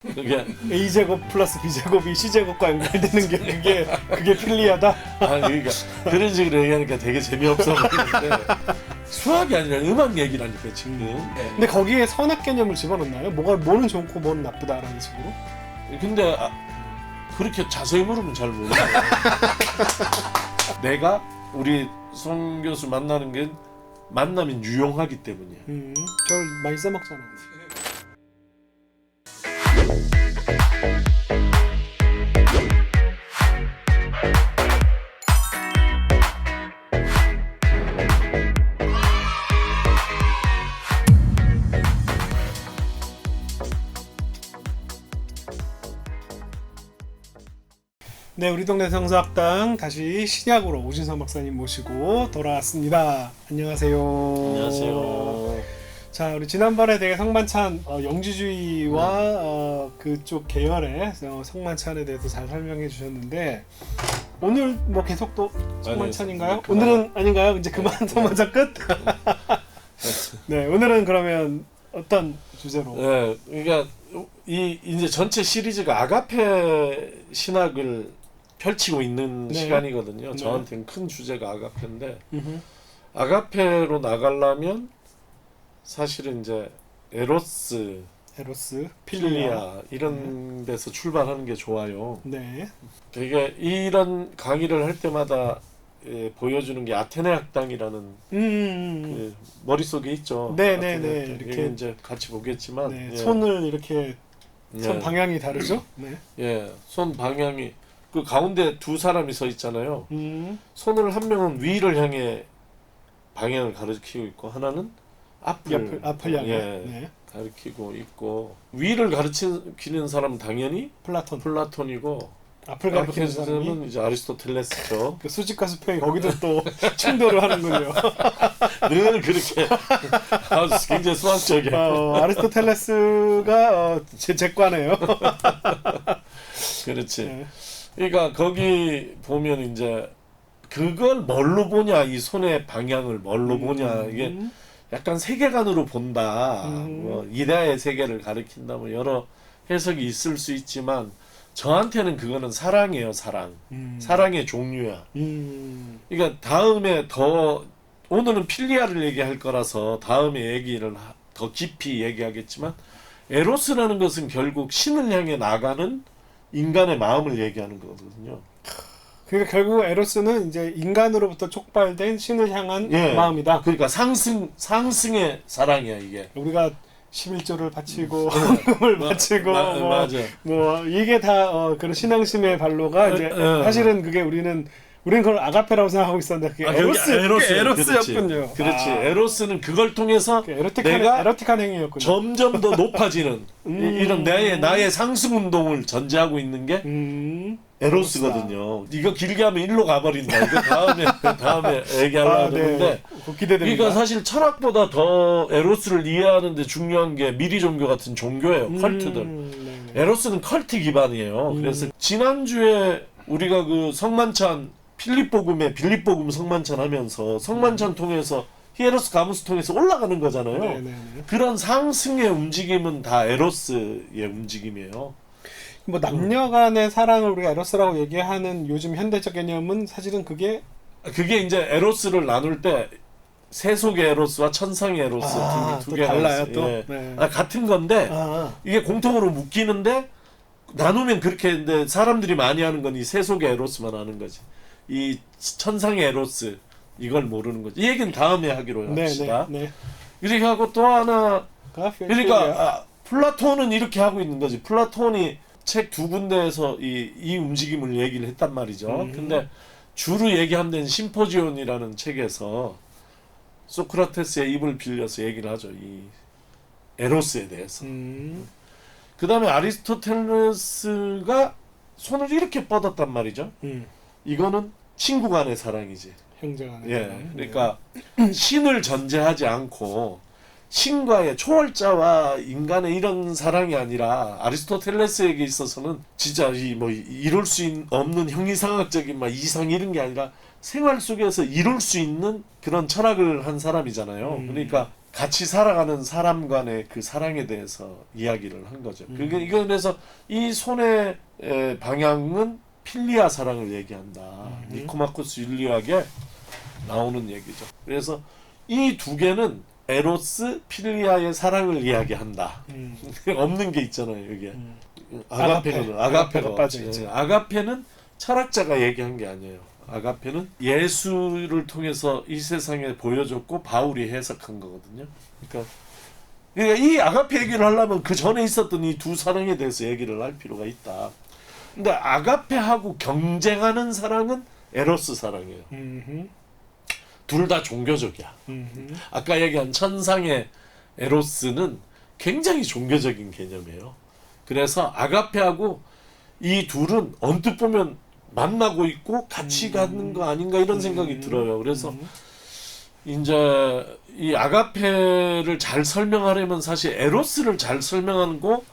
그게 A제곱 플러스 B제곱이 C제곱과 연결되는 게 그게 필리아다? 아 그러니까 그런 식으로 얘기하니까 되게 재미없어 보이는데 수학이 아니라 음악 얘기라니까 지금. 근데 거기에 선악 개념을 집어넣나요? 뭐는 좋고 뭐는 나쁘다라는 식으로? 근데 그렇게 자세히 물으면 잘 모르겠어요. 내가 우리 송 교수 만나는 게 만나면 유용하기 때문이야. 저를 많이 써먹잖아. 네, 우리 동네 성서학당 다시 신약으로 오진성 박사님 모시고 돌아왔습니다. 안녕하세요. 안녕하세요. 자, 우리 지난번에 되게 성만찬 영지주의와 그쪽 계열의 성만찬에 대해서 잘 설명해 주셨는데 오늘 뭐 계속 또 성만찬인가요? 아니, 오늘은 아닌가요? 이제 그만 성만찬 끝? 네, 오늘은 그러면 어떤 주제로? 네, 그러니까 이제 전체 시리즈가 아가페 신학을 펼치고 있는 네. 시간이거든요. 네. 저한테는 큰 주제가 아가페인데 아가페로 나가려면 사실은 이제 에로스, 필리아 이런 데서 출발하는 게 좋아요. 네. 되게 이런 강의를 할 때마다 보여주는 게 아테네 학당이라는 그 머릿속에 있죠. 네네네. 이렇게 이제 같이 보겠지만 네, 예. 손을 이렇게 손 예. 방향이 다르죠? 네. 예, 손 방향이 그 가운데 두 사람이 서 있잖아요. 손을 한 명은 위를 향해 방향을 가리키고 있고 하나는 앞을 향해. 예, 네. 가리키고 있고 위를 가리키는 사람은 당연히 플라톤. 플라톤이고 앞을 가리키는 사람이 사람은 이제 아리스토텔레스죠. 그 수직과 수평이 거기도 또 충돌을 하는군요. 늘 그렇게 아주 굉장히 수학적이에요. 아리스토텔레스가 제 과네요. 그렇지. 네. 그러니까 거기 보면 이제 그걸 뭘로 보냐, 이 손의 방향을 뭘로 보냐, 이게 약간 세계관으로 본다. 뭐 이데아의 세계를 가리킨다. 뭐 여러 해석이 있을 수 있지만 저한테는 그거는 사랑이에요, 사랑. 사랑의 종류야. 그러니까 다음에 오늘은 필리아를 얘기할 거라서 다음에 얘기를 더 깊이 얘기하겠지만 에로스라는 것은 결국 신을 향해 나가는 인간의 마음을 얘기하는 거거든요. 그러니까 결국 에로스는 이제 인간으로부터 촉발된 신을 향한 예. 마음이다. 그러니까 상승의 사랑이야 이게. 우리가 11조를 바치고 헌금을 바치고 맞아. 뭐 이게 다 그런 신앙심의 발로가 이제 사실은 그게 우리는 그걸 아가페라고 생각하고 있었는데 그게 에로스였군요. 그렇지. 에로스는 그걸 통해서 에로틱한 행위였군요. 점점 더 높아지는 이런 나의 상승 운동을 전제하고 있는 게 에로스거든요. 이거 길게 하면 일로 가버린다. 이거 다음에 얘기하려고 하는데 기대됩니다. 그러니까 사실 철학보다 더 에로스를 이해하는데 중요한 게 미리 종교 같은 종교예요. 컬트들. 에로스는 컬트 기반이에요. 그래서 지난주에 우리가 그 성만찬 빌립복음 성만찬 하면서 성만찬 통해서 히에로스 가무스 통해서 올라가는 거잖아요. 네네네. 그런 상승의 움직임은 다 에로스의 움직임이에요. 뭐 남녀 간의 사랑을 우리가 에로스라고 얘기하는 요즘 현대적 개념은 사실은 그게 이제 에로스를 나눌 때 세속의 에로스와 천상의 에로스 두 개가 달라요 있어요. 또. 예. 네. 같은 건데 이게 공통으로 묶이는데 나누면 그렇게 했는데 사람들이 많이 하는 건 이 세속의 에로스만 하는 거지. 이 천상의 에로스 이걸 모르는 거지. 이 얘기는 다음에 하기로 합시다. 네. 이렇게 하고 또 하나 그러니까 플라톤은 이렇게 하고 있는 거지. 플라톤이 책 두 군데에서 이 움직임을 얘기를 했단 말이죠. 근데 주로 얘기한 데는 심포지온이라는 책에서 소크라테스의 입을 빌려서 얘기를 하죠. 이 에로스에 대해서. 그 다음에 아리스토텔레스가 손을 이렇게 뻗었단 말이죠. 이거는 친구 간의 사랑이지. 형제 간의 사랑. 그러니까 신을 전제하지 않고 신과의 초월자와 인간의 이런 사랑이 아니라 아리스토텔레스에게 있어서는 진짜 이룰 수 없는 형이상학적인 이상 이런 게 아니라 생활 속에서 이룰 수 있는 그런 철학을 한 사람이잖아요. 그러니까 같이 살아가는 사람 간의 그 사랑에 대해서 이야기를 한 거죠. 이거 그래서 이 손의 방향은 필리아 사랑을 얘기한다. 니코마코스 율리학에 나오는 얘기죠. 그래서 이 두 개는 에로스, 필리아의 사랑을 이야기한다. 없는 게 있잖아요, 여기에. 아가페가 빠져 있지. 아가페는 철학자가 얘기한 게 아니에요. 아가페는 예수를 통해서 이 세상에 보여줬고 바울이 해석한 거거든요. 그러니까 이 아가페 얘기를 하려면 그 전에 있었던 이 두 사랑에 대해서 얘기를 할 필요가 있다. 근데 아가페하고 경쟁하는 사랑은 에로스 사랑이에요. 둘 다 종교적이야. 아까 얘기한 천상의 에로스는 굉장히 종교적인 개념이에요. 그래서 아가페하고 이 둘은 언뜻 보면 만나고 있고 같이 가는 거 아닌가 이런 생각이 들어요. 그래서 이제 이 아가페를 잘 설명하려면 사실 에로스를 잘 설명하고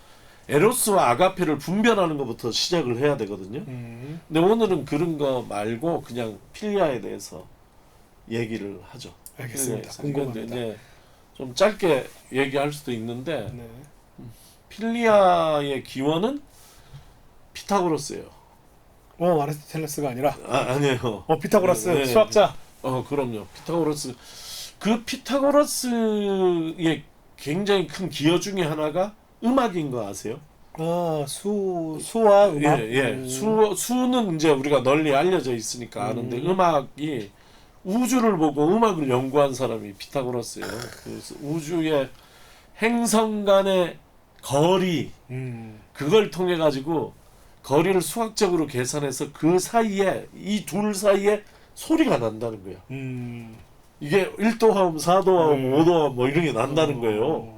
에로스와 아가페를 분별하는 것부터 시작을 해야 되거든요. 근데 오늘은 그런 거 말고 그냥 필리아에 대해서 얘기를 하죠. 알겠습니다. 궁금합니다. 이제 좀 짧게 얘기할 수도 있는데 네. 필리아의 기원은 피타고라스예요. 아리스토텔레스가 아니라. 아니에요. 피타고라스 네. 수학자. 그럼요. 피타고라스. 그 피타고라스의 굉장히 큰 기여 중에 하나가 음악인 거 아세요? 수와 음악. 수는 이제 우리가 널리 알려져 있으니까 아는데 음악이 우주를 보고 음악을 연구한 사람이 피타고라스예요. 그래서 우주의 행성 간의 거리 그걸 통해 가지고 거리를 수학적으로 계산해서 그 사이에 이 둘 사이에 소리가 난다는 거예요. 이게 1도화음, 4도화음, 5도화음 뭐 이런 게 난다는 거예요.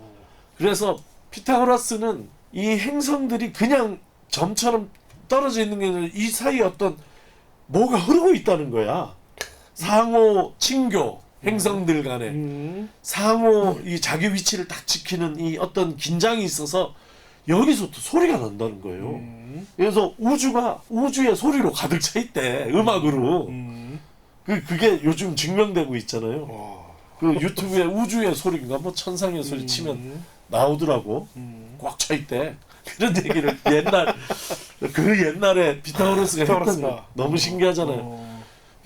그래서 피타고라스는 이 행성들이 그냥 점처럼 떨어져 있는 게 아니라 이 사이에 어떤 뭐가 흐르고 있다는 거야. 상호 친교 행성들 간에 상호 이 자기 위치를 딱 지키는 이 어떤 긴장이 있어서 여기서부터 소리가 난다는 거예요. 그래서 우주의 소리로 가득 차 있대. 음악으로. 그게 요즘 증명되고 있잖아요. 그 유튜브에 우주의 소리인가 뭐 천상의 소리 치면 나오더라고. 꽉 차 있대. 그런 얘기를 옛날에 피타고라스가 했던 거 너무 신기하잖아요.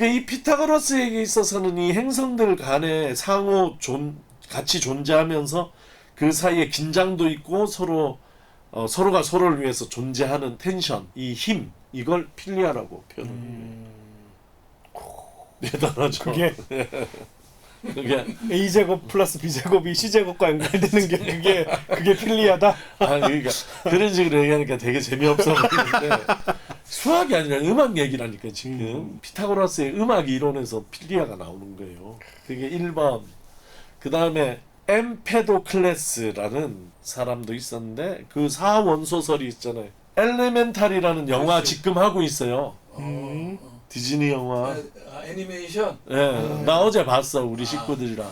이 피타고라스에게 있어서는 이 행성들 간에 같이 존재하면서 그 사이에 긴장도 있고 서로가 서로를 위해서 존재하는 텐션, 이 힘, 이걸 필리아라고 표현합니다. 대단하죠. 그게 A제곱 플러스 B제곱이 C제곱과 연결되는 게 그게 필리아다? 그러니까 그런 식으로 얘기하니까 되게 재미없어 보이는데 수학이 아니라 음악 얘기라니까 지금. 피타고라스의 음악 이론에서 필리아가 나오는 거예요. 그게 1번. 그 다음에 엠페도클레스라는 사람도 있었는데 그 사원소설이 있잖아요. 엘레멘탈이라는 영화 지금 하고 있어요. 디즈니 영화. 애니메이션? 나 어제 봤어. 우리 식구들이랑.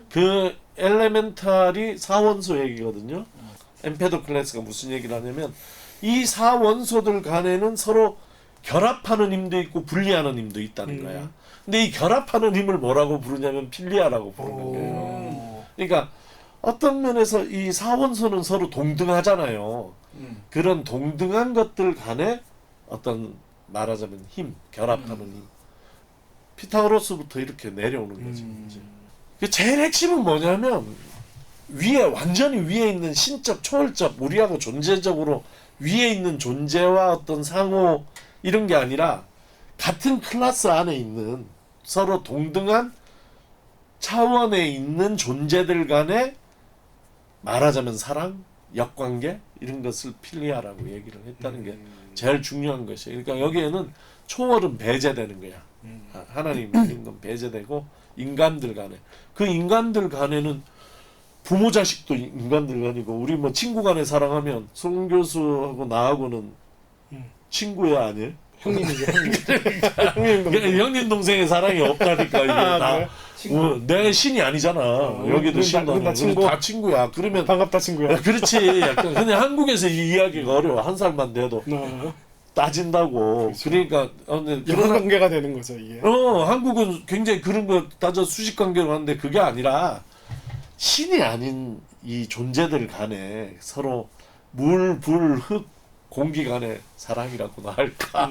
그 엘레멘탈이 사원소 얘기거든요. 엠페도클레스가 무슨 얘기를 하냐면 이 사원소들 간에는 서로 결합하는 힘도 있고 분리하는 힘도 있다는 거야. 근데 이 결합하는 힘을 뭐라고 부르냐면 필리아라고 부르는 거예요. 그러니까 어떤 면에서 이 사원소는 서로 동등하잖아요. 그런 동등한 것들 간에 어떤 말하자면 힘, 결합하는 힘. 피타고라스부터 이렇게 내려오는 거지. 그 제일 핵심은 뭐냐면 완전히 위에 있는 신적, 초월적, 우리하고 존재적으로 위에 있는 존재와 어떤 상호 이런 게 아니라 같은 클래스 안에 있는 서로 동등한 차원에 있는 존재들 간에 말하자면 사랑, 역관계 이런 것을 필리아라고 얘기를 했다는 게 제일 중요한 것이에요. 그러니까 여기에는 초월은 배제되는 거야. 하나님 이런 건 배제되고 인간들 간에 그 인간들 간에는 부모 자식도 인간들 간이고 우리 뭐 친구 간에 사랑하면 송 교수하고 나하고는 친구야 아니에요? 형님이죠. 형님 동생의 사랑이 없다니까 이게 다. 내 신이 아니잖아. 여기도 신도 아니고 친구. 다 친구야. 그러면 반갑다 친구야. 그렇지. 약간 근데 한국에서 이 이야기가 어려워. 한 살만 돼도 따진다고. 그러니까 여러 관계가 되는 거죠 이게. 한국은 굉장히 그런 거 따져 수직 관계로 하는데 그게 아니라 신이 아닌 이 존재들 간에 서로 물, 불, 흙, 공기 간의 사랑이라고나 할까.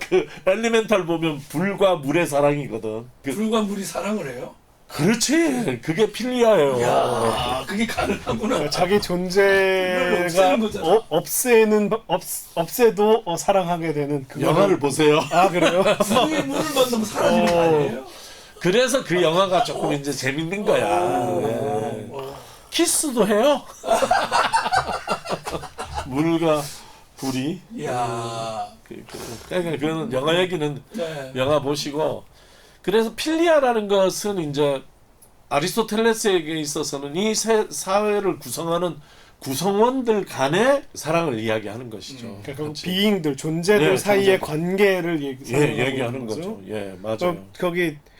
그 엘리멘탈 보면 불과 물의 사랑이거든. 불과 물이 사랑을 해요? 그렇지. 그게 필리아예요. 야, 그게 가능하구나. 자기 존재가 없애는 거잖아. 없애도 사랑하게 되는 그거는- 영화를 보세요. 아 그래요? 불의 물을 만나면 사라지는 거 아니에요? 그래서 그 영화가 조금 이제 재밌는 거야. 예. 키스도 해요. 물과 불이. 야, 그러니까 그거는 영화 얘기는 네. 영화 보시고. 그래서 필리아라는 것은 이제 아리스토텔레스에게 있어서는 이 사회를 구성하는 구성원들 간의 사랑을 이야기하는 것이죠. 그러니까 비잉들 존재들 예, 사이의 존재. 관계를 얘기하는 거죠. 예, 맞아요.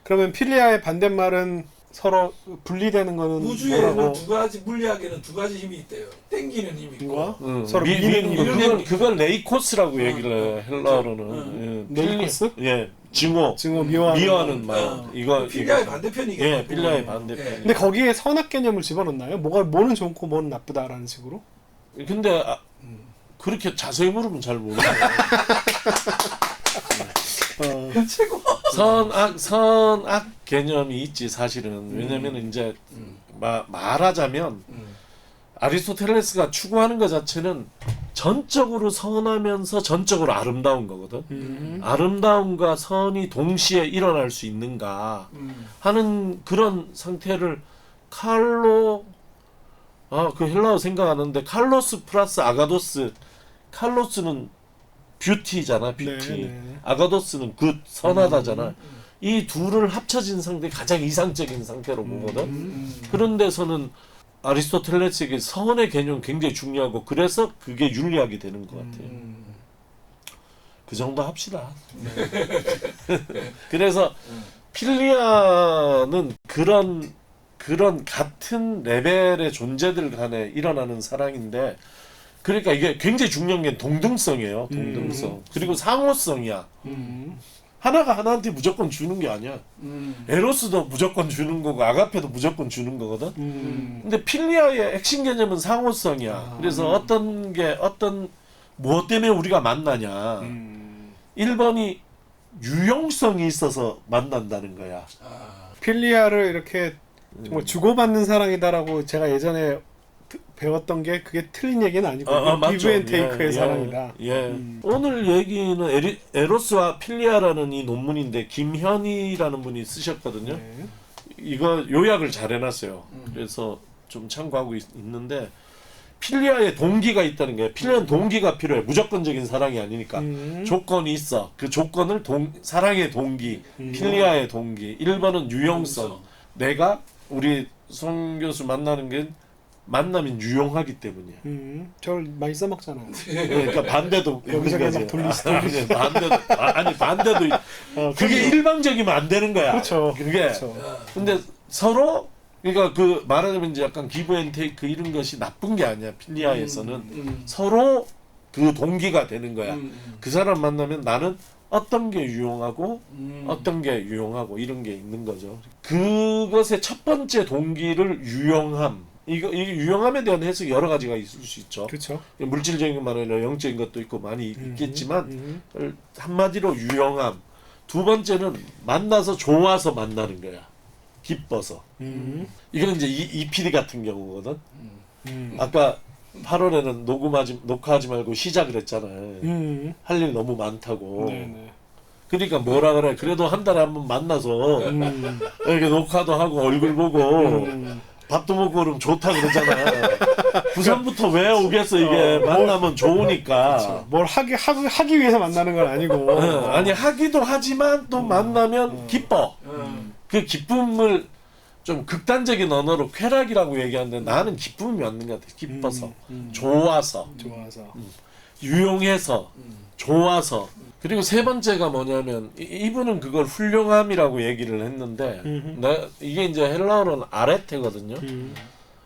그러면 필리아의 반대말은 서로 분리되는 거는 우주에는 뭐라고? 두 가지 물리학에는 두 가지 힘이 있대요. 땡기는 힘이 있고. 서로 미는 힘. 그걸 네이코스라고 얘기를 해. 헬라어로는. 네이코스? 예, 증오, 미워하는 말. 이거 필리아의 이거. 반대편이겠죠. 예, 필리아의 반대편. 근데 거기에 선악 개념을 집어넣나요? 뭐는 좋고 뭐는 나쁘다라는 식으로? 근데 그렇게 자세히 물으면 잘 모르겠어요. 최고. 선악 개념이 있지 사실은. 왜냐면 이제 말하자면 아리스토텔레스가 추구하는 것 자체는 전적으로 선하면서 전적으로 아름다운 거거든. 아름다움과 선이 동시에 일어날 수 있는가 하는 그런 상태를 그 헬라어 생각하는데 칼로스 플러스 아가도스. 칼로스는 뷰티잖아, 뷰티. 네. 아가도스는 굿, 선하다잖아. 이 둘을 합쳐진 상태 가장 이상적인 상태로 보거든. 그런 데서는 아리스토텔레스에게 선의 개념 굉장히 중요하고 그래서 그게 윤리학이 되는 것 같아요. 그 정도 합시다. 그래서 필리아는 그런 같은 레벨의 존재들 간에 일어나는 사랑인데 그러니까 이게 굉장히 중요한 게 동등성이에요. 동등성. 그리고 상호성이야. 하나가 하나한테 무조건 주는 게 아니야. 에로스도 무조건 주는 거고 아가페도 무조건 주는 거거든. 근데 필리아의 핵심 개념은 상호성이야. 그래서 어떤 무엇 때문에 우리가 만나냐. 1번이 유용성이 있어서 만난다는 거야. 필리아를 이렇게 정말 주고받는 사랑이다라고 제가 예전에 배웠던 게 그게 틀린 얘기는 아니고 기브 앤 테이크의 사랑이다. 오늘 얘기는 에로스와 필리아라는 이 논문인데 김현희라는 분이 쓰셨거든요. 네. 이거 요약을 잘 해놨어요. 그래서 좀 참고하고 있는데 필리아의 동기가 있다는 거예요. 필리아는 동기가 필요해. 무조건적인 사랑이 아니니까. 조건이 있어. 그 조건을 사랑의 동기, 필리아의 동기. 1번은 유용성. 내가 우리 송 교수 만나면 유용하기 때문이야. 저를 많이 써먹잖아요. 그러니까 반대도 여기저기 막 돌리시. 반대도 그게 일방적이면 안 되는 거야. 그렇죠. 그게. 그렇죠. 근데 서로 그러니까 그 말하자면 이제 약간 기브 앤 테이크 이런 것이 나쁜 게 아니야. 필리아에서는 서로 그 동기가 되는 거야. 그 사람 만나면 나는 어떤 게 유용하고 어떤 게 유용하고 이런 게 있는 거죠. 그것의 첫 번째 동기를 유용함. 이 유용함에 대한 해석이 여러 가지가 있을 수 있죠. 그렇죠. 물질적인 것만 아니라 영적인 것도 있고 많이 있겠지만 한마디로 유용함. 두 번째는 만나서 좋아서 만나는 거야. 기뻐서. 이건 이제 EPD 같은 경우거든. 아까 8월에는 녹화하지 말고 시작을 했잖아요. 할 일 너무 많다고. 네네. 그러니까 뭐라 그래. 그래도 한 달에 한 번 만나서 이렇게 녹화도 하고 얼굴 보고 밥도 먹고 그러면 좋다 그러잖아. 부산부터 왜 오겠어 이게. 만나면 좋으니까. 그렇죠. 뭘 하기 위해서 만나는 건 아니고. 아니 하기도 하지만 또 만나면 기뻐. 그 기쁨을 좀 극단적인 언어로 쾌락이라고 얘기하는데 나는 기쁨이 맞는 것 같아. 기뻐서. 좋아서. 유용해서. 좋아서. 그리고 세 번째가 뭐냐면 이분은 그걸 훌륭함이라고 얘기를 했는데 이게 이제 헬라어로는 아레테거든요.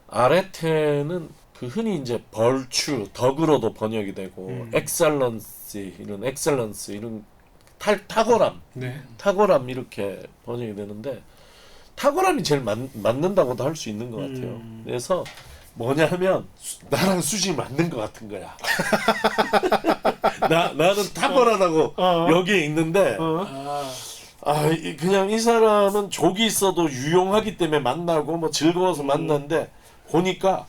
아레테는 그 흔히 이제 벌추, 덕으로도 번역이 되고 엑셀런시 이런 엑셀런스 이런 탁월함, 네. 탁월함 이렇게 번역이 되는데 탁월함이 제일 맞는다고도 할 수 있는 것 같아요. 그래서 뭐냐면 나랑 수준이 맞는 것 같은 거야. 나는 탁월하다고 여기에 있는데 그냥 이 사람은 족이 있어도 유용하기 때문에 만나고 뭐 즐거워서 만났는데 보니까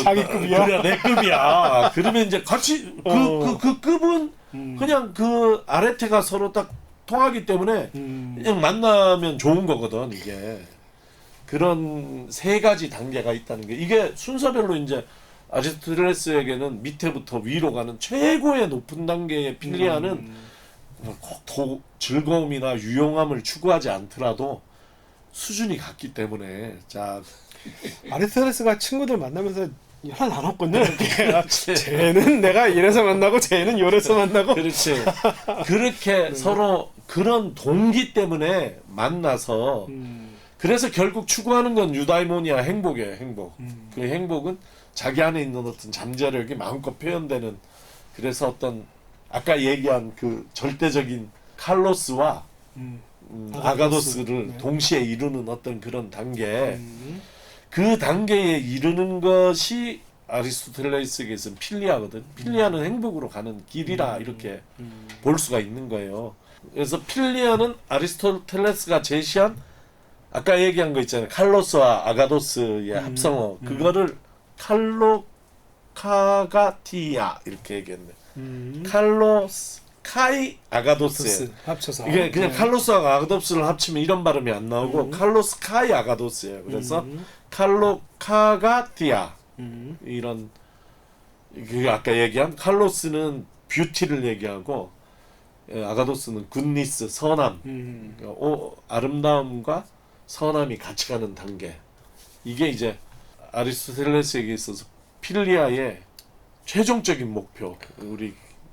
자기 급이야? 그래 내 급이야. 그러면 이제 같이 그 급은 그냥 그 아래태가 서로 딱 통하기 때문에 그냥 만나면 좋은 거거든 이게. 그런 세 가지 단계가 있다는 게 이게 순서별로 이제 아리스토텔레스에게는 밑에부터 위로 가는 최고의 높은 단계의 필리아는 꼭 즐거움이나 유용함을 추구하지 않더라도 수준이 같기 때문에 자 아리스토텔레스가 친구들 만나면서 혈 나눴군요. 쟤는 내가 이래서 만나고 쟤는 요래서 만나고. 그렇지. 그렇게 서로 그런 동기 때문에 만나서 그래서 결국 추구하는 건 유다이모니아 행복이에요. 행복. 그 행복은 자기 안에 있는 어떤 잠재력이 마음껏 표현되는 그래서 어떤 아까 얘기한 그 절대적인 칼로스와 아가도스를 네. 동시에 이루는 어떤 그런 단계 그 단계에 이르는 것이 아리스토텔레스에게서는 필리아거든. 필리아는 행복으로 가는 길이라 이렇게 볼 수가 있는 거예요. 그래서 필리아는 아리스토텔레스가 제시한 아까 얘기한 거 있잖아요. 칼로스와 아가도스의 합성어 그거를 칼로카가티아 이렇게 얘기했네. 칼로스 카이 아가도스 합쳐서 이게 그냥 칼로스와 아가도스를 합치면 이런 발음이 안 나오고 칼로스 카이 아가도스예요. 그래서 칼로카가티아 이런 그 아까 얘기한 칼로스는 뷰티를 얘기하고 아가도스는 굿니스 선함 그러니까 아름다움과 선함이 같이 가는 단계 이게 이제 아리스토텔레스에게 있어서 필리아의 최종적인 목표 우리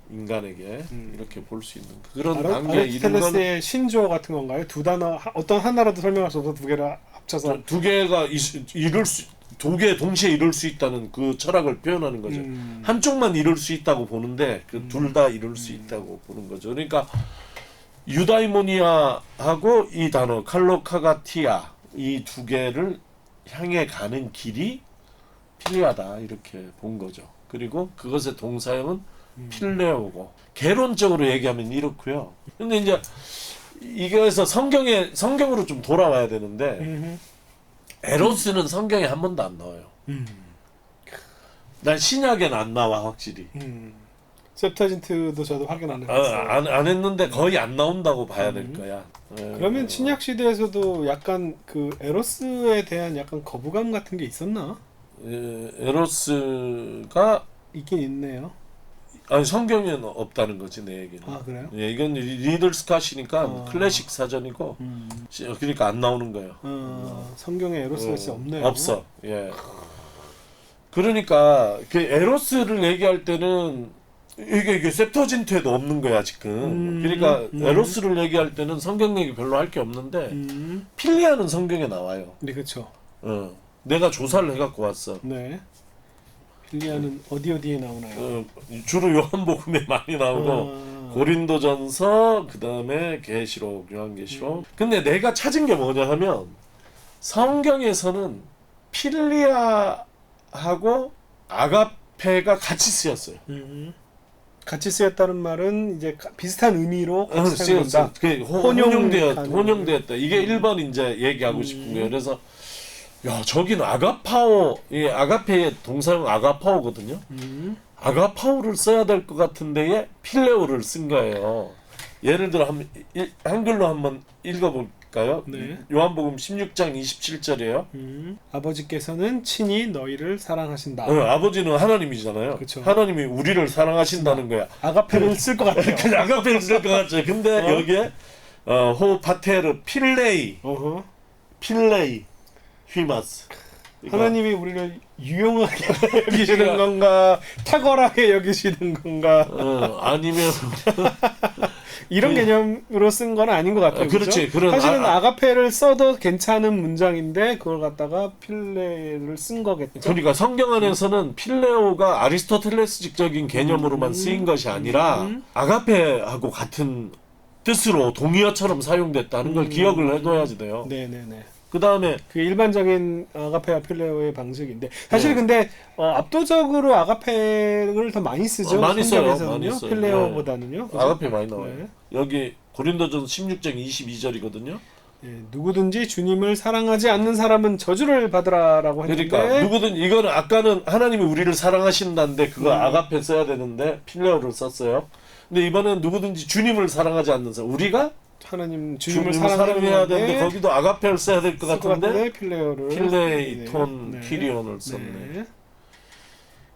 인간에게 이렇게 볼 수 있는 그런 단계에 이른 건 아리스토텔레스의 신조 같은 건가요? 두 단어 어떤 하나라도 설명할 수 없어 두 개를 합쳐서 두 개가 두 개 동시에 이룰 수 있다는 그 철학을 표현하는 거죠. 한쪽만 이룰 수 있다고 보는데 그 둘 다 이룰 수 있다고 보는 거죠. 그러니까 유다이모니아하고 이 단어 칼로카가티아 이 두 개를 향해 가는 길이 필리아다 이렇게 본 거죠. 그리고 그것의 동사형은 필레오고 개론적으로 얘기하면 이렇고요. 근데 이제 이게서 성경으로 좀 돌아와야 되는데 에로스는 성경에 한 번도 안 나와요. 난 신약에는 안 나와 확실히. 셉터진트도 저도 확인 안 했어요. 안 했는데 거의 안 나온다고 봐야 될 거야. 그러면 신약 시대에서도 약간 그 에로스에 대한 약간 거부감 같은 게 있었나? 에로스가 있긴 있네요. 아니 성경에는 없다는 거지 내 얘기는. 아 그래요? 예, 이건 리들 스캇이니까 클래식 사전이고 그러니까 안 나오는 거예요. 성경에 에로스가 진짜 없네요. 없어. 예. 그러니까 그 에로스를 얘기할 때는 이게 셉터진트에도 없는 거야 지금. 그러니까 에로스를 얘기할 때는 성경 얘기 별로 할 게 없는데 필리아는 성경에 나와요. 네 그렇죠. 내가 조사를 해갖고 왔어. 네. 필리아는 어디에 나오나요? 주로 요한복음에 많이 나오고 고린도전서 그다음에 계시록 요한계시록. 근데 내가 찾은 게 뭐냐 하면 성경에서는 필리아하고 아가페가 같이 쓰였어요. 같이 쓰였다는 말은 이제 비슷한 의미로 같이 사용된다. 혼용되었다. 이게 1번 이제 얘기하고 싶은 거예요. 그래서 야 저기는 아가파오, 아가페의 동사는 아가파오거든요. 아가파오를 써야 될 것 같은데에 필레오를 쓴 거예요. 예를 들어 한글로 한번 읽어볼까요? 네. 요한복음 16장 27절이에요. 아버지께서는 친히 너희를 사랑하신다. 아버지는 하나님이잖아요. 그쵸. 하나님이 우리를 사랑하신다는 거야. 아가페를 쓸 것 같아요. 그냥 아가페를 쓸 것 같죠. 근데 여기에 호파테르 필레이 휘마스. 하나님이 우리를 유용하게 여기시는 건가, 탁월하게 여기시는 건가. 아니면 이런 그- 개념으로 쓴 건 아닌 것 같아요. 그렇지. 그죠? 그런 사실은 아가페를 써도 괜찮은 문장인데 그걸 갖다가 필레를 쓴 거겠죠. 그러니까 성경 안에서는 필레오가 아리스토텔레스적인 개념으로만 쓰인 것이 아니라 아가페하고 같은 뜻으로 동의어처럼 사용됐다는 걸 기억을 해둬야지 돼요. 네네네. 그 다음에 그 일반적인 아가페와 필레오의 방식인데 사실 네. 근데 압도적으로 아가페를 더 많이 쓰죠. 많이 써요. 성경에서는요. 많이 써요. 필레오보다는요. 그죠? 아가페 많이 나와요. 네. 여기 고린도전 16장 22절이거든요. 누구든지 주님을 사랑하지 않는 사람은 저주를 받으라라고 했는데 그러니까 누구든 이거는 아까는 하나님이 우리를 사랑하신다는데 그거 아가페 써야 되는데 필레오를 썼어요. 근데 이번엔 누구든지 주님을 사랑하지 않는 사람 우리가 하나님 주님을 주님을 사랑해야 되는데 사랑하는데 거기도 아가페를 써야 될 것 같은데 필레오를 필레이톤 네. 피리온을 썼네.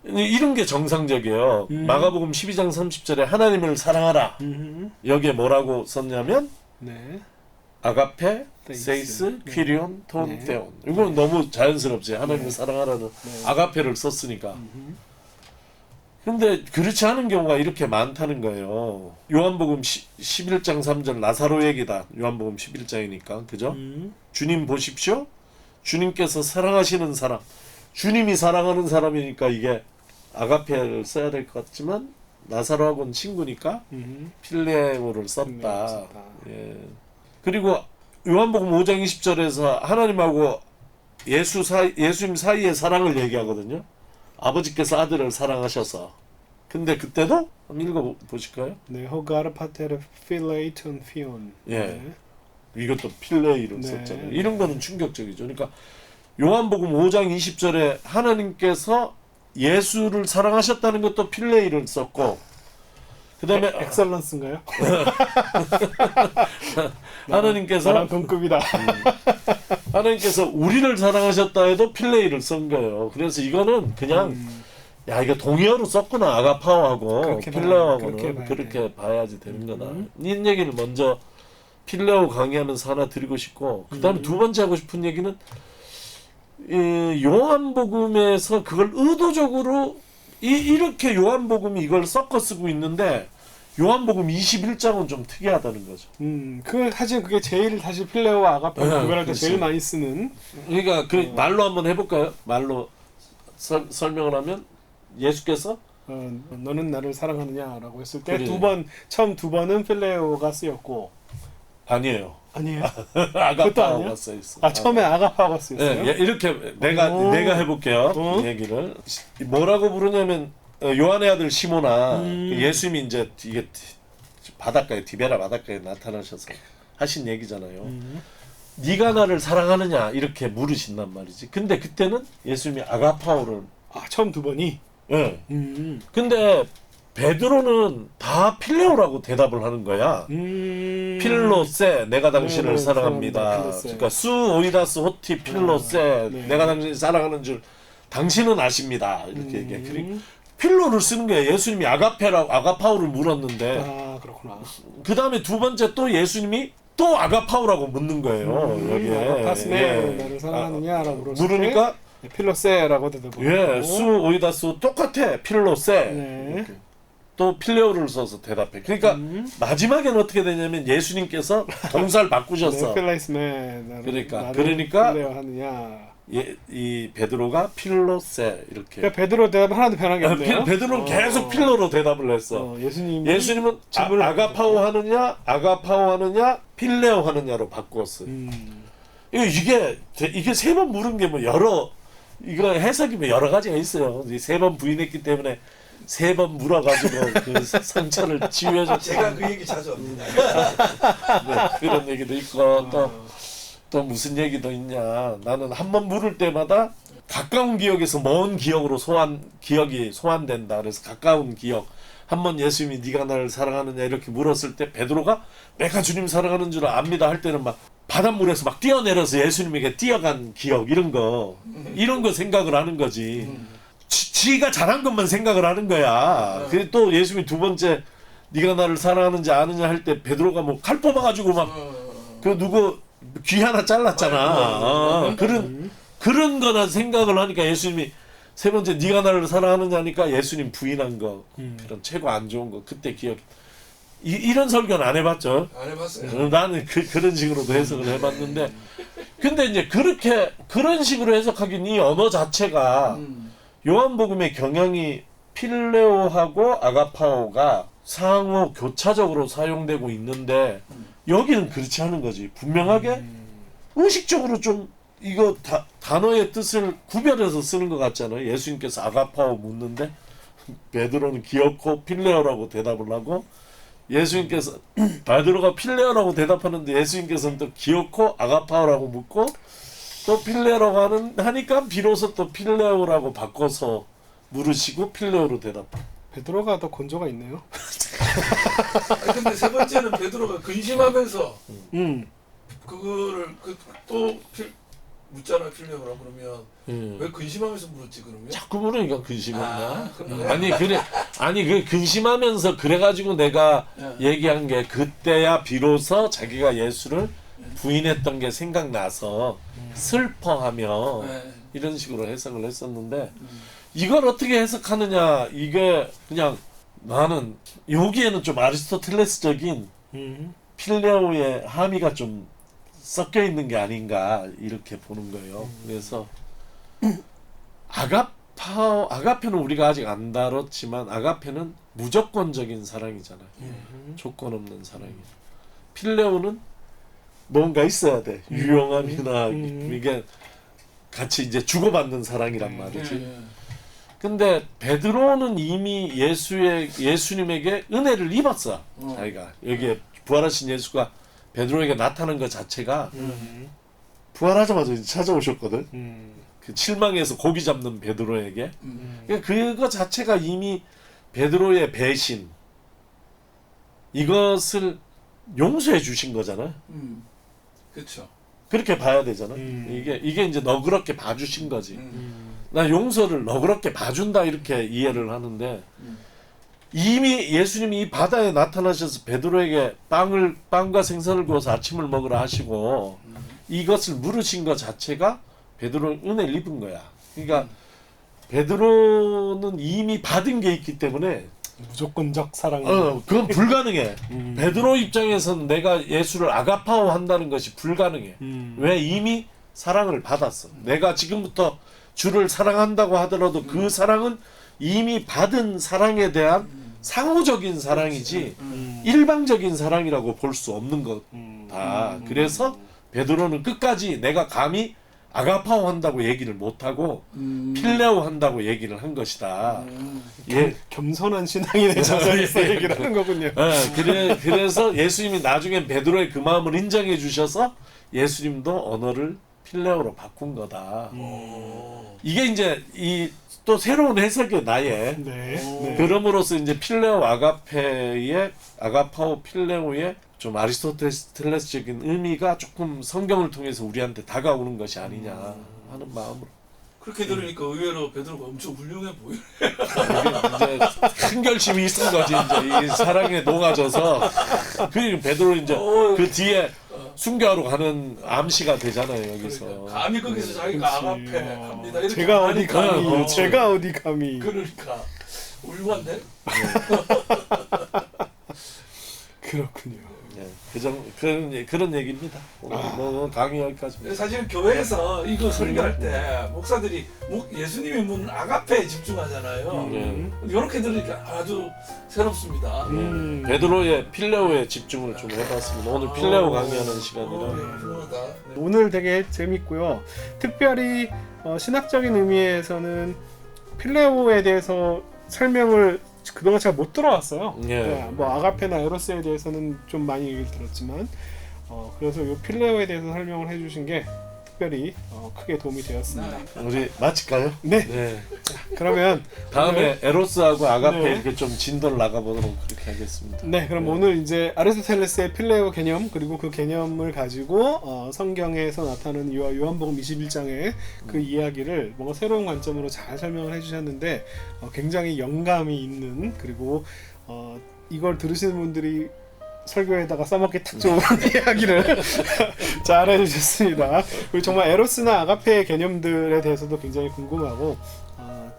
네. 이런 게 정상적이에요. 마가복음 12장 30절에 하나님을 사랑하라. 여기에 뭐라고 썼냐면 네. 아가페, 세이스, 세이스, 네. 퀴리온, 톤, 네. 테온. 이건 너무 자연스럽지. 하나님을 사랑하라는 아가페를 썼으니까. 근데 그렇지 않은 경우가 이렇게 많다는 거예요. 요한복음 11장 3절 나사로 얘기다. 요한복음 11장이니까. 그죠? 주님 보십시오. 주님께서 사랑하시는 사람. 주님이 사랑하는 사람이니까 이게 아가페를 써야 될 것 같지만 나사로하고는 친구니까 필레오를 썼다. 예. 그리고 요한복음 5장 20절에서 하나님하고 예수님 사이의 사랑을 얘기하거든요. 아버지께서 아들을 사랑하셔서. 근데 그때도 한번 읽어보실까요? 네, 호가르 파테르 필레이톤 피온. 예. 네. 이것도 필레이를 네. 썼잖아요. 이런 거는 충격적이죠. 그러니까 요한복음 5장 20절에 하나님께서 예수를 사랑하셨다는 것도 필레이를 썼고 그 다음에 엑설런스인가요? 하나님께서 나랑 동급이다. 하나님께서 우리를 사랑하셨다 해도 필레이를 쓴 거예요. 그래서 이거는 그냥 야 이거 동의어로 썼구나 아가파오하고 그렇게 필레오하고는 봐야 그렇게 봐야지 되는 거다. 이 얘기를 먼저 필레오 강의하면서 하나 드리고 싶고 그 다음에 두 번째 하고 싶은 얘기는 이 요한복음에서 그걸 의도적으로 이렇게 요한복음이 이걸 섞어 쓰고 있는데 요한복음 21장은 좀 특이하다는 거죠. 그 사실 그게 제일 사실 필레오와 아가페 네, 구별할 때 그렇지. 제일 많이 쓰는. 그러니까 그 말로 한번 해볼까요? 말로 설명을 하면 예수께서 너는 나를 사랑하느냐라고 했을 때 그래. 처음 두 번은 필레오가 쓰였고 아니에요. 아니에요? 아가파오가 아니야? 써 있어. 처음에 아가파가 쓰였어요. 예, 이렇게 내가 해볼게요. 이 얘기를 뭐라고 부르냐면 요한의 아들 시모나 그 예수님이 이제 이게 바닷가에 디베라 바닷가에 나타나셔서 하신 얘기잖아요. 네가 나를 사랑하느냐 이렇게 물으신단 말이지. 근데 그때는 예수님이 아가파오를 처음 두 번이. 예. 근데 베드로는 다 필레오라고 대답을 하는 거야. 필로세 내가 당신을 네, 사랑합니다. 사랑합니다. 그러니까 수 오이다스 호티 필로세 네. 내가 당신을 사랑하는 줄 당신은 아십니다. 이렇게 얘기해. 그리고 필로를 쓰는 거야. 예수님이 아가파오를 물었는데 그렇구나. 그 다음에 두 번째 또 예수님이 또 아가파오라고 묻는 거예요. 여기에 아가파스네 예. 나를 사랑하느냐라고 물었을 물으니까 때 필로세라고 대답을 예, 하고. 수 오이다스 똑같아. 필로세. 네. 이렇게. 또 필레오를 써서 대답해. 그러니까 마지막에는 어떻게 되냐면 예수님께서 동사를 바꾸셨어. 필라이스네 그러니까 필레오 하느냐. 이 베드로가 필로세 이렇게. 그러니까 베드로 대답 하나도 변한 게 없네요. 베드로는 계속 필로로 대답을 했어. 예수님은 질문을 아가파오 하느냐, 필레오 하느냐로 바꾸었어요. 이게 세 번 물은 게 뭐 이거 해석이 뭐 여러 가지가 있어요. 세 번 부인했기 때문에 세 번 물어가지고 그 상처를 치유해줬다. 제가 그 얘기 자주 합니다. 네, 그런 얘기도 있고 또 무슨 얘기도 있냐. 나는 한 번 물을 때마다 가까운 기억에서 먼 기억으로 기억이 소환된다. 그래서 가까운 기억. 한 번 예수님이 네가 나를 사랑하느냐 이렇게 물었을 때 베드로가 내가 주님 사랑하는 줄 압니다 할 때는 막 바닷물에서 막 뛰어내려서 예수님에게 뛰어간 기억 이런 거 생각을 하는 거지. 지가 잘한 것만 생각을 하는 거야. 그래 또 예수님이 두 번째 네가 나를 사랑하는지 아느냐 할 때 베드로가 뭐 칼 뽑아가지고 막 그 누구 귀 하나 잘랐잖아. 그런 거나 생각을 하니까 예수님이 세 번째 네가 나를 사랑하느냐 하니까 예수님 부인한 거 그런 최고 안 좋은 거 그때 기억 이런 설교는 안 해봤죠. 안 해봤어요. 나는 그런 식으로도 해석을 해봤는데, 근데 이제 그런 식으로 해석하긴 이 언어 자체가 요한복음의 경향이 필레오하고 아가파오가 상호 교차적으로 사용되고 있는데 여기는 그렇지 않은 거지. 분명하게 의식적으로 좀 이거 단어의 뜻을 구별해서 쓰는 것 같잖아요. 예수님께서 아가파오 묻는데 베드로는 기어코 필레오라고 대답을 하고, 예수님께서 베드로가 필레오라고 대답하는데 예수님께서는 또 기어코 아가파오라고 묻고, 또 필레오라고 하니까 비로소 또 필레오라고 바꿔서 물으시고 필레오로 대답. 베드로가 더 건조가 있네요. 근데 세 번째는 베드로가 근심하면서 그거를 또 묻잖아 필레오라 그러면 왜 근심하면서 물었지 그러면? 자꾸 물으니까 근심했나? 그래. 아니 그 근심하면서 그래가지고 내가 예. 얘기한 게 그때야 비로소 자기가 예수를 부인했던 게 생각나서 슬퍼하며 네. 이런 식으로 해석을 했었는데, 이걸 어떻게 해석하느냐, 이게 그냥 나는 여기에는 좀 아리스토텔레스적인 필레오의 함의가 좀 섞여 있는 게 아닌가 이렇게 보는 거예요. 그래서 아가페는 우리가 아직 안 다뤘지만 아가페는 무조건적인 사랑이잖아요. 조건 없는 사랑이에요. 필레오는 뭔가 있어야 돼. 유용함이나 이게 같이 이제 주고받는 사랑이란 말이지. 근데 베드로는 이미 예수님에게 은혜를 입었어. 자기가 여기에 부활하신 예수가 베드로에게 나타난 것 자체가 부활하자마자 찾아오셨거든. 그 실망해서 고기 잡는 베드로에게. 그러니까 그거 자체가 이미 베드로의 배신, 이것을 용서해 주신 거잖아. 그렇죠. 그렇게 봐야 되잖아. 이게 이제 너그럽게 봐주신 거지. 나 용서를 너그럽게 봐준다 이렇게 이해를 하는데, 이미 예수님이 이 바다에 나타나셔서 베드로에게 빵과 생선을 구워서 아침을 먹으라 하시고 이것을 물으신 것 자체가 베드로는 은혜를 입은 거야. 그러니까 베드로는 이미 받은 게 있기 때문에 무조건적 사랑. 그건 불가능해. 베드로 입장에서는 내가 예수를 아가파오 한다는 것이 불가능해. 왜? 이미 사랑을 받았어. 내가 지금부터 주를 사랑한다고 하더라도 그 사랑은 이미 받은 사랑에 대한 상호적인 사랑이지 일방적인 사랑이라고 볼 수 없는 거다. 그래서 베드로는 끝까지 내가 감히 아가파오 한다고 얘기를 못하고 필레오 한다고 얘기를 한 것이다. 겸손한 신앙인의 자세에서 얘기를 하는 거군요. 그래서 예수님이 나중에 베드로의 그 마음을 인정해 주셔서 예수님도 언어를 필레오로 바꾼 거다. 이게 이제 또 새로운 해석이에요, 나의. 네. 그럼으로써 이제 필레오 아가파오 필레오의 좀 아리스토텔레스적인 의미가 조금 성경을 통해서 우리한테 다가오는 것이 아니냐 하는 마음으로. 그렇게 들으니까 의외로 베드로가 엄청 훌륭해 보여. 이게 이제 큰 결심이 있은 거지. 이제 이 사랑에 녹아져서 그리고 베드로 이제 그 뒤에 순교하러 가는 암시가 되잖아요, 여기서. 그러니까. 감히 거기서 자기가 아가페 합니다. 이렇게 제가 어디 하니까. 감히? 제가 어디 감히? 그러니까 훌륭한데? 그렇군요. 그런 얘기입니다. 오늘 강의 여기까지입니다. 사실 교회에서 이거 설교할 때 목사들이 예수님이 묻는 아가페에 집중하잖아요. 이렇게 들으니까 아주 새롭습니다. 베드로의 필레오에 집중을 좀 해봤습니다. 오늘 필레오 강의하는 시간이라. 훌륭하다. 네. 오늘 되게 재밌고요. 특별히 신학적인 의미에서는 필레오에 대해서 설명을 그동안 잘 못 들어왔어요. 네, 뭐 아가페나 에로스에 대해서는 좀 많이 얘기를 들었지만 그래서 이 필레오에 대해서 설명을 해주신 게 특별히 크게 도움이 되었습니다. 우리 마칠까요? 네. 그러면 다음에 에로스하고 아가페 네. 이렇게 좀 진도를 나가보도록 그렇게 하겠습니다. 네, 그럼 오늘 이제 아리스토텔레스의 필레오 개념 그리고 그 개념을 가지고 성경에서 나타나는 요한복음 21장의 그 이야기를 뭔가 새로운 관점으로 잘 설명을 해주셨는데 굉장히 영감이 있는 그리고 이걸 들으시는 분들이 설교에다가 써먹기 딱 좋은 이야기를 잘 해주셨습니다. 그리고 정말 에로스나 아가페의 개념들에 대해서도 굉장히 궁금하고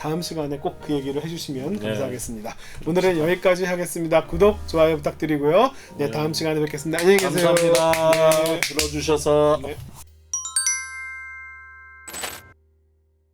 다음 시간에 꼭 그 얘기를 해주시면 네. 감사하겠습니다. 오늘은 여기까지 하겠습니다. 구독, 좋아요 부탁드리고요. 네, 다음 시간에 뵙겠습니다. 안녕히 계세요. 감사합니다. 네. 들어주셔서. 네.